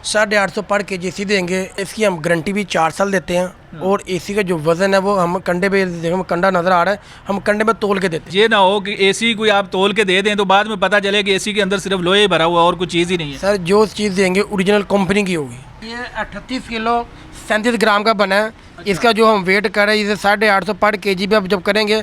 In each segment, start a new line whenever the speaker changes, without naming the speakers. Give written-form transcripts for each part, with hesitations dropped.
850 पर KG AC देंगे। इसकी हम गारंटी भी 4 साल देते हैं और एसी का जो वज़न है वो हम कंडे पे देखो, कंडा नज़र आ रहा है, हम कंडे पे तोल के देते हैं।
ये ना हो कि एसी कोई आप तोल के दे दें तो बाद में पता चले कि एसी के अंदर सिर्फ लोहे भरा हुआ और कुछ चीज़ ही नहीं है।
सर जो चीज़ देंगे ओरिजिनल कंपनी की होगी। ये 38 किलो 37 ग्राम का बना है। इसका जो हम वेट कर रहे हैं, इसे 850 पर केजी पे अब जब करेंगे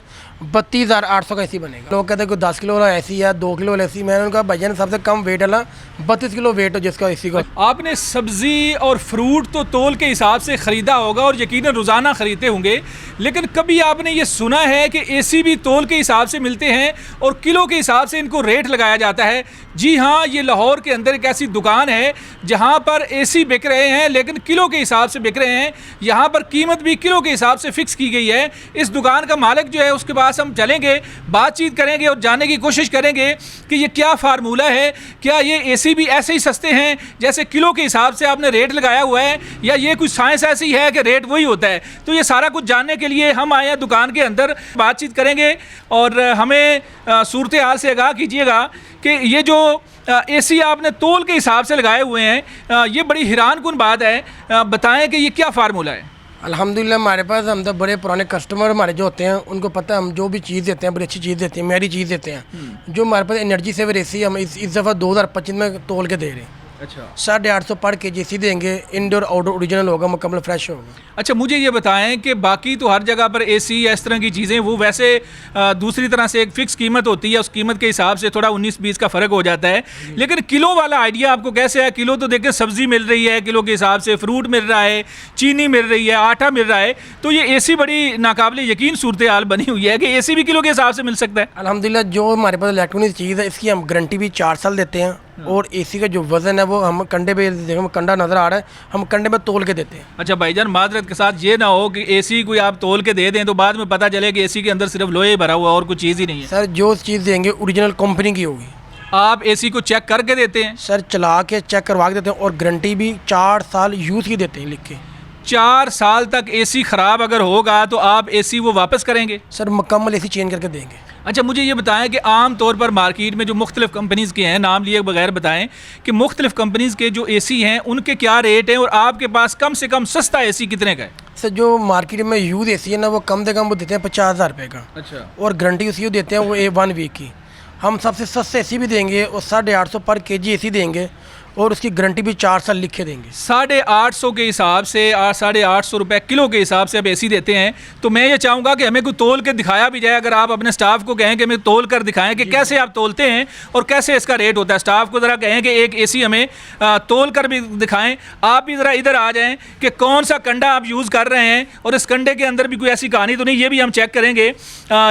32,800 का एसी बनेगा। लोग कहते हैं कि 10 किलो वाला एसी है, 2 किलो वाला एसी। मैंने उनका भैया सबसे कम वेट वाला 32 किलो वेट हो जिसका एसी का।
आपने सब्जी और फ्रूट तो तोल के हिसाब से ख़रीदा होगा और यकीनन रोज़ाना ख़रीदते होंगे, लेकिन कभी आपने ये सुना है कि एसी भी तोल के हिसाब से मिलते हैं और किलो के हिसाब से इनको रेट लगाया जाता है? जी हाँ, ये लाहौर के अंदर एक ऐसी दुकान है जहाँ पर एसी बिक रहे हैं लेकिन किलो के हिसाब से बिक रहे हैं। यहाँ पर कीमत भी किलो के हिसाब से फिक्स की गई है। इस दुकान का मालिक जो है उसके पास हम चलेंगे, बातचीत करेंगे और जानने की कोशिश करेंगे कि ये क्या फार्मूला है, क्या ये एसी भी ऐसे ही सस्ते हैं जैसे किलो के हिसाब से आपने रेट लगाया हुआ है, या ये कुछ साइंस ऐसी है कि रेट वही होता है? तो ये सारा कुछ जानने के लिए हम आए हैं दुकान के अंदर, बातचीत करेंगे और हमें सूरत हाल से आगाह कीजिएगा कि ये जो एसी आपने तोल के हिसाब से लगाए हुए हैं, ये बड़ी हैरान कुन बात है। बताएं कि ये क्या फार्मूला है?
अल्हम्दुलिल्लाह हमारे पास हम तो बड़े पुराने कस्टमर हमारे जो होते हैं उनको पता है हम जो भी चीज़ देते हैं बड़ी अच्छी चीज़ देते हैं, मेरी चीज़ देते हैं। जो हमारे पास एनर्जी सेवर एसी हम इस दफ़ा 2025 में तोल के दे रहे हैं।
अच्छा,
850 पर केजी एसी देंगे। इंडोर आउटडोर ओरिजिनल होगा, मुकम्मल फ्रेश होगा।
अच्छा, मुझे ये बताएं कि बाकी तो हर जगह पर एसी या इस तरह की चीज़ें वो वैसे दूसरी तरह से एक फ़िक्स कीमत होती है, उस कीमत के हिसाब से थोड़ा 19-20 का फ़र्क हो जाता है, लेकिन किलो वाला आइडिया आपको कैसे है? किलो तो देखिए सब्ज़ी मिल रही है किलो के हिसाब से, फ्रूट मिल रहा है, चीनी मिल रही है, आटा मिल रहा है, तो ये एसी बड़ी नाकाबिले यकीन सूरत हाल बनी हुई है कि एसी भी किलो के हिसाब से मिल सकता है।
अल्हम्दुलिल्लाह जो हमारे पास इलेक्ट्रॉनिक चीज़ है इसकी हम गारंटी भी 4 साल देते हैं और एसी का जो वज़न है वो हम कंडे पे देखो, कंडा नज़र आ रहा है, हम कंडे पे तोल के देते हैं।
अच्छा भाईजान, माजरत के साथ ये ना हो कि एसी कोई आप तोल के दे दें तो बाद में पता चले कि एसी के अंदर सिर्फ लोहे भरा हुआ और कुछ चीज़ ही नहीं है।
सर जो चीज़ देंगे ओरिजिनल कंपनी की होगी।
आप एसी को चेक करके देते हैं?
सर चला के चेक करवा के देते हैं और गारंटी भी 4 साल यूज़ की देते हैं लिख के।
4 साल तक एसी ख़राब अगर होगा तो आप एसी वो वापस करेंगे?
सर मुकम्मल एसी चेंज करके देंगे।
अच्छा, मुझे ये बताएं कि आम तौर पर मार्केट में जो मुख्तलिफ़ कंपनीज़ के हैं, नाम लिए बगैर बताएं कि मुख्तलिफ़ कंपनीज़ के जो एसी हैं उनके क्या रेट हैं और आपके पास कम से कम सस्ता एसी कितने का है?
सर जो मार्केट में यूज़ एसी है ना वो कम से कम वो देते हैं 50,000 रुपये का।
अच्छा,
और गारंटी उसी को देते हैं वो 1 वीक की। हम सबसे सस्ते एसी भी देंगे और 850 पर केजी एसी देंगे और उसकी गारंटी भी 4 साल लिख के देंगे।
850 के हिसाब से 850 रुपये किलो के हिसाब से आप एसी देते हैं, तो मैं ये चाहूँगा कि हमें कोई तोल के दिखाया भी जाए। अगर आप अपने स्टाफ को कहें कि हमें तोल कर दिखाएं कि कैसे आप तोलते हैं और कैसे इसका रेट होता है। स्टाफ को ज़रा कहें कि एक एसी हमें तोल कर भी दिखाएं। आप भी ज़रा इधर आ जाएँ कि कौन सा कंडा आप यूज़ कर रहे हैं और इस कंडे के अंदर भी कोई ऐसी कहानी तो नहीं, ये भी हम चेक करेंगे।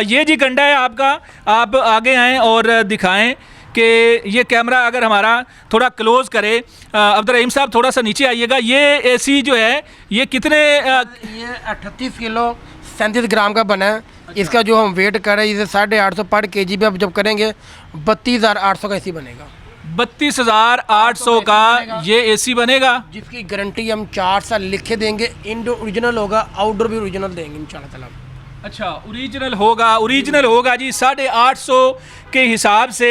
ये जी कंडा है आपका, आप आगे आएँ और दिखाएँ कि ये कैमरा अगर हमारा थोड़ा क्लोज़ करे। अब्दुल साहब थोड़ा सा नीचे आइएगा। ये एसी जो है ये कितने
ये 38 किलो 37 ग्राम का बना है। अच्छा। इसका जो हम वेट कर रहे हैं इसे 850 पर केजी पे अब जब करेंगे 32,800 का एसी बनेगा।
32,800 का ये एसी बनेगा,
जिसकी गारंटी हम 4 साल लिखे देंगे। इंडोर ओरिजिनल होगा, आउटडोर भी ओरिजिनल देंगे इंशाल्लाह ताला।
अच्छा, ओरिजिनल होगा जी। 850 के हिसाब से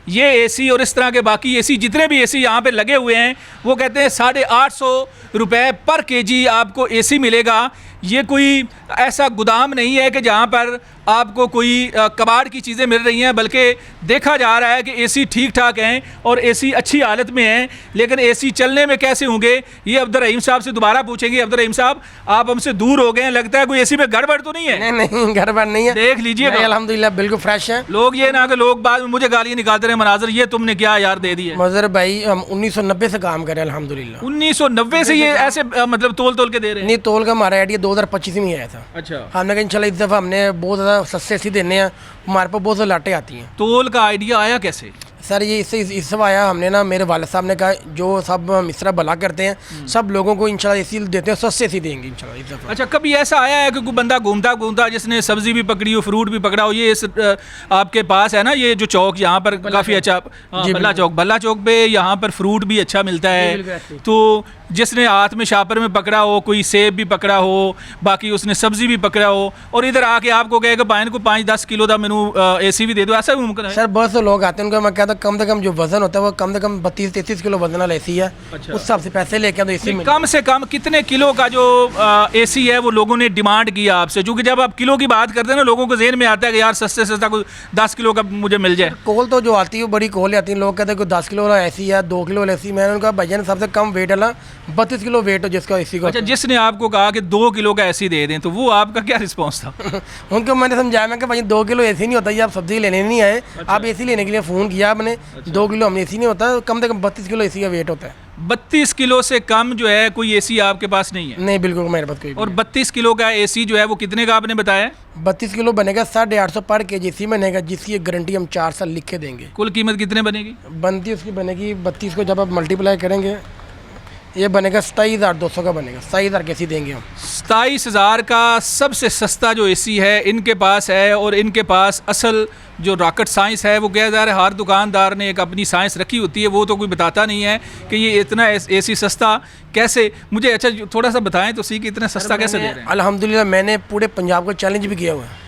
ये एसी और इस तरह के बाकी एसी जितने भी एसी यहाँ पे लगे हुए हैं वो कहते हैं 850 रुपये पर केजी आपको एसी मिलेगा। ये कोई ऐसा गोदाम नहीं है कि जहाँ पर आपको कोई कबाड़ की चीज़ें मिल रही हैं, बल्कि देखा जा रहा है कि एसी ठीक ठाक हैं और एसी अच्छी हालत में हैं, लेकिन एसी चलने में कैसे होंगे ये अब्दुल रहीम साहब से दोबारा पूछेंगे। अब्दुल रहीम साहब, आप हमसे दूर हो गए हैं, लगता है कोई एसी में गड़बड़ तो नहीं है?
नहीं गड़बड़ नहीं है, देख लीजिए अल्हम्दुलिल्लाह बिल्कुल फ्रेश है।
लोग ये ना कि लोग बाद में मुझे गालियाँ निकालते रहे, मनाजर ये तुमने क्या यार दे दी है।
मजर भाई हम 1990 से काम कर रहे हैं अल्हम्दुलिल्लाह।
1990 से ये ऐसे मतलब तोल के दे रहे हैं?
नहीं, तोल का हमारा आइडिया 2025 में आया था।
अच्छा,
हमने कहा इंशाल्लाह इस दफ़ा हमने बहुत ज़्यादा सस्ते एसी देने हैं, हमारे पास बहुत ज़्यादा लाटें आती हैं।
तोल का आइडिया आया कैसे?
सर ये इससे इस सब आया, हमने ना मेरे वालिद साहब ने कहा जो सब हम इस तरह भला करते हैं सब लोगों को इंशाल्लाह एसी देते हैं, सस्ते एसी देंगे इंशाल्लाह इस दफ़ा।
अच्छा, कभी ऐसा आया है कि कोई बंदा घूमता जिसने सब्जी भी पकड़ी हो, फ्रूट भी पकड़ा हो? ये इस आपके पास है ना ये जो चौक यहाँ पर काफ़ी अच्छा, भल्ला चौक पे यहाँ पर फ्रूट भी अच्छा मिलता है, तो जिसने हाथ में शापर में पकड़ा हो, कोई सेब भी पकड़ा हो, बाकी उसने सब्जी भी पकड़ा हो और इधर आके आपको कहेगा भाई को 5-10 किलो का मैनू एसी भी दे दो, ऐसा भी मुमकिन है?
सर बहुत से लोग आते हैं, उनको मैं कहता कम से कम जो वजन होता है वो कम से कम 32-33 किलो वजन वाला एसी है।
अच्छा।
उस हिसाब से पैसे लेके तो एसी में
कम से कम कितने किलो का जो एसी है वो लोगों ने डिमांड किया आपसे? क्योंकि जब आप किलो की बात करते हैं ना, लोगों को जेहन में आता है कि यार सस्ते सस्ता कोई 10 किलो का मुझे मिल जाए।
कोल तो जो आती है वो बड़ी कोल आती है, लोग कहते हैं कोई 10 किलो वाला एसी है, 2 किलो वाला एसी। मैंने उनका भैया सबसे कम वेट वाला 32 किलो वेट हो जिसका एसी का।
अच्छा, जिसने आपको कहा कि 2 किलो का एसी दे दें तो वो आपका क्या रिस्पॉन्स था?
उनको मैंने समझाया, मैं कि भाई 2 किलो एसी नहीं होता, ये आप सब्जी लेने नहीं आए। आप एसी लेने के लिए फ़ोन किया आपने। 2 किलो हम एसी नहीं होता, कम से कम 32 किलो एसी का वेट होता है।
32 किलो से कम जो है कोई एसी आपके पास नहीं है?
नहीं, बिल्कुल मेरे पास कोई।
और 32 किलो का एसी जो है वो कितने का आपने बताया?
32 किलो बनेगा 850 पर के जी एसी बनेगा, जिसकी गारंटी हम 4 साल लिख के देंगे।
कुल कीमत कितने बनेगी?
बनती उसकी बनेगी 32 को जब आप मल्टीप्लाई करेंगे ये बनेगा 27,200 का बनेगा। 27,000 के एसी देंगे हम।
27,000 का सबसे सस्ता जो एसी है इनके पास है। और इनके पास असल जो रॉकेट साइंस है वो कहा जा रहा है, हर दुकानदार ने एक अपनी साइंस रखी होती है, वो तो कोई बताता नहीं है कि ये इतना एसी सस्ता कैसे। मुझे अच्छा थोड़ा सा बताएं तो सी कि इतना सस्ता कैसे दे रहे हैं?
अल्हम्दुलिल्लाह मैंने पूरे पंजाब को चैलेंज भी किया हुआ है।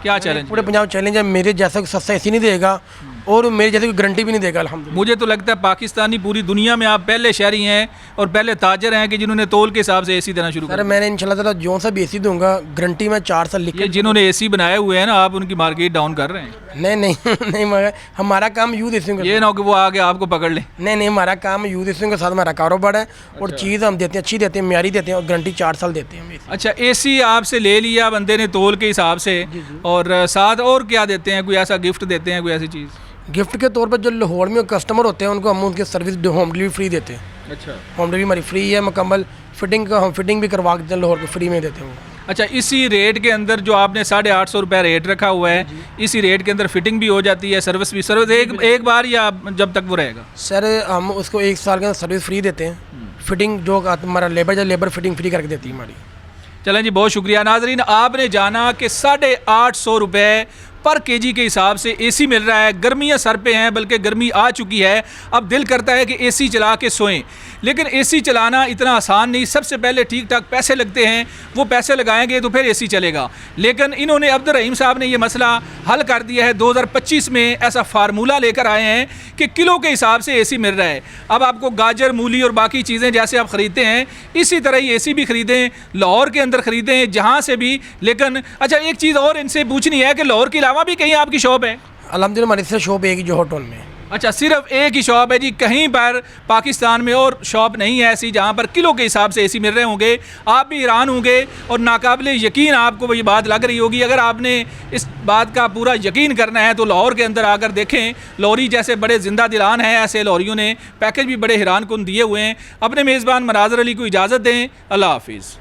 क्या चैलेंज?
पूरे पंजाब चैलेंज है, मेरे जैसा कोई सस्ता एसी नहीं देगा और मेरे जैसे कोई गारंटी भी नहीं देगा अल्हम्दुलिल्लाह।
मुझे तो लगता है पाकिस्तानी पूरी दुनिया में आप पहले शहरी हैं और पहले ताजर हैं कि जिन्होंने तोल के हिसाब से एसी देना शुरू
सर
कर।
मैंने इंशाल्लाह ताला जो सा भी एसी दूंगा गारंटी में 4 साल लिख
ये
के।
जिन्होंने एसी बनाए हुए हैं ना, आप उनकी मार्केट डाउन कर रहे हैं।
नहीं नहीं नहीं, मगर हमारा काम यूथ एसी का।
ये ना हो कि वो आगे आपको पकड़ ले।
नहीं नहीं, हमारा काम यूथ एसी के साथ हमारा कारोबार है। और चीज़ हम देते हैं, अच्छी देते हैं, म्यारी देते हैं और गारंटी 4 साल देते हैं हम AC।
अच्छा, एसी आपसे ले लिया बंदे ने तोल के हिसाब से, और साथ और क्या देते हैं? कोई ऐसा गिफ्ट देते हैं, कोई ऐसी चीज़?
गिफ्ट के तौर पर जो लाहौर में कस्टमर होते हैं उनको हम उनकी सर्विस होम डिलीवरी फ्री देते हैं।
अच्छा।
होम डिलीवरी हमारी फ्री है, मुकम्मल फिटिंग का हम फिटिंग भी करवा के लाहौर के फ्री में देते हैं वो।
अच्छा, इसी रेट के अंदर जो आपने 850 रुपये रेट रखा हुआ है, इसी रेट के अंदर फिटिंग भी हो जाती है, सर्विस भी? सर्विस एक बार या जब तक वो रहेगा?
सर हम उसको 1 साल के अंदर सर्विस फ्री देते हैं। फिटिंग जो हमारा लेबर फिटिंग फ्री करके देती है हमारी।
चलें जी, बहुत शुक्रिया। नाजरीन, आपने जाना कि 850 रुपये पर केजी के हिसाब से एसी मिल रहा है। गर्मियाँ सर पे हैं, बल्कि गर्मी आ चुकी है। अब दिल करता है कि एसी चला के सोएं, लेकिन एसी चलाना इतना आसान नहीं। सबसे पहले ठीक ठाक पैसे लगते हैं, वो पैसे लगाएंगे तो फिर एसी चलेगा। लेकिन इन्होंने, अब्दुल रहीम साहब ने ये मसला हल कर दिया है। 2025 में ऐसा फार्मूला लेकर आए हैं कि किलो के हिसाब से एसी मिल रहा है। अब आपको गाजर, मूली और बाकी चीज़ें जैसे आप ख़रीदते हैं, इसी तरह ही एसी भी ख़रीदें, लाहौर के अंदर ख़रीदें, जहाँ से भी। लेकिन अच्छा, एक चीज़ और इनसे पूछनी है कि लाहौर के अलावा भी कहीं आपकी शॉप है?
अल्हम्दुलिल्लाह हमारी सिर्फ शॉप एक ही जो होटल में।
अच्छा, सिर्फ एक ही शॉप है जी? कहीं पर पाकिस्तान में और शॉप नहीं है ऐसी जहाँ पर किलो के हिसाब से एसी मिल रहे होंगे? आप भी हैरान होंगे और नाकाबिले यकीन आपको ये बात लग रही होगी। अगर आपने इस बात का पूरा यकीन करना है तो लाहौर के अंदर आकर देखें। लाहौरी जैसे बड़े जिंदा दिलान हैं, ऐसे लाहौरियों ने पैकेज भी बड़े हैरान कुन दिए हुए हैं। अपने मेज़बान मनाज़र अली को इजाज़त दें। अल्लाह हाफिज़।